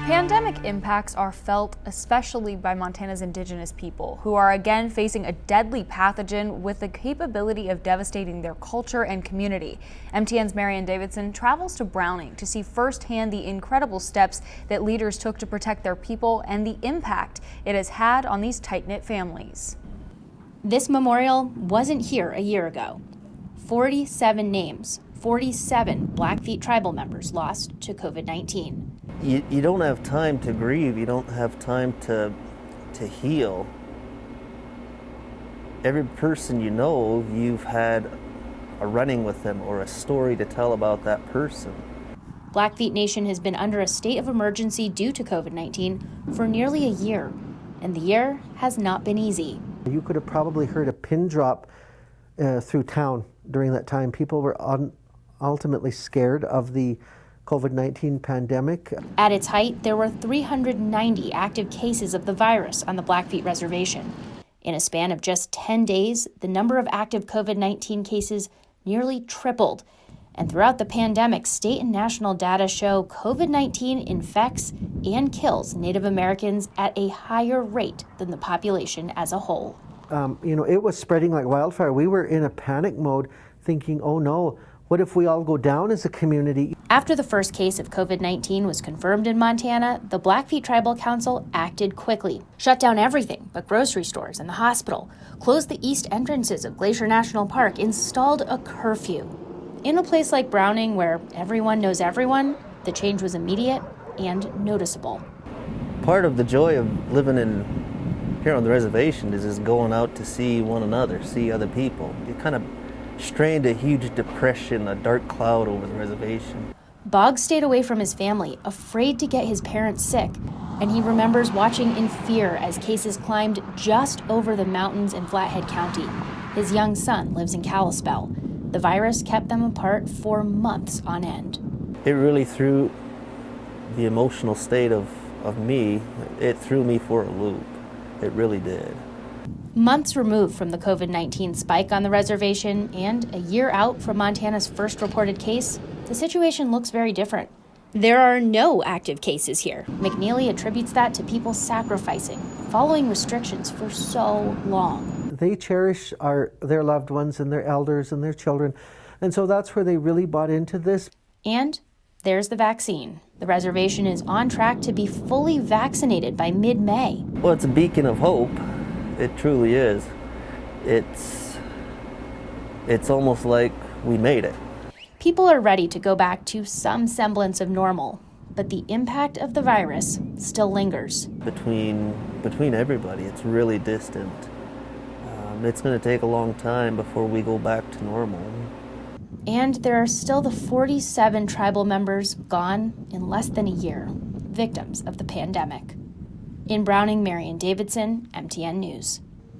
Pandemic impacts are felt especially by Montana's indigenous people, who are again facing a deadly pathogen with the capability of devastating their culture and community. MTN's Marianne Davidson travels to Browning to see firsthand the incredible steps that leaders took to protect their people and the impact it has had on these tight-knit families. This memorial wasn't here a year ago. 47 names, 47 Blackfeet tribal members lost to COVID-19. You don't have time to grieve. You don't have time to heal. Every person you know, you've had a run-in with them or a story to tell about that person. Blackfeet Nation has been under a state of emergency due to COVID-19 for nearly a year, and the year has not been easy. You could have probably heard a pin drop through town during that time. People were ultimately scared of the COVID-19 pandemic. At its height, there were 390 active cases of the virus on the Blackfeet Reservation. In a span of just 10 days, the number of active COVID-19 cases nearly tripled. And throughout the pandemic, state and national data show COVID-19 infects and kills Native Americans at a higher rate than the population as a whole. It was spreading like wildfire. We were in a panic mode thinking, oh no, what if we all go down as a community? After the first case of COVID-19 was confirmed in Montana, the Blackfeet Tribal Council acted quickly, shut down everything but grocery stores and the hospital, closed the east entrances of Glacier National Park, installed a curfew. In a place like Browning, where everyone knows everyone, the change was immediate and noticeable. Part of the joy of living here on the reservation is just going out to see one another, see other people. It kind of strained a huge depression, a dark cloud over the reservation. Boggs stayed away from his family, afraid to get his parents sick, and he remembers watching in fear as cases climbed just over the mountains in Flathead County. His young son lives in Kalispell. The virus kept them apart for months on end. It really threw the emotional state of me, it threw me for a loop. It really did. Months removed from the COVID-19 spike on the reservation and a year out from Montana's first reported case, the situation looks very different. There are no active cases here. McNeely attributes that to people sacrificing, following restrictions for so long. They cherish their loved ones and their elders and their children, and so that's where they really bought into this. And there's the vaccine. The reservation is on track to be fully vaccinated by mid-May. Well, it's a beacon of hope. It truly is. It's almost like we made it. People are ready to go back to some semblance of normal, but the impact of the virus still lingers. Between everybody, it's really distant. It's going to take a long time before we go back to normal. And there are still the 47 tribal members gone in less than a year, victims of the pandemic. In Browning, Marianne Davidson, MTN News.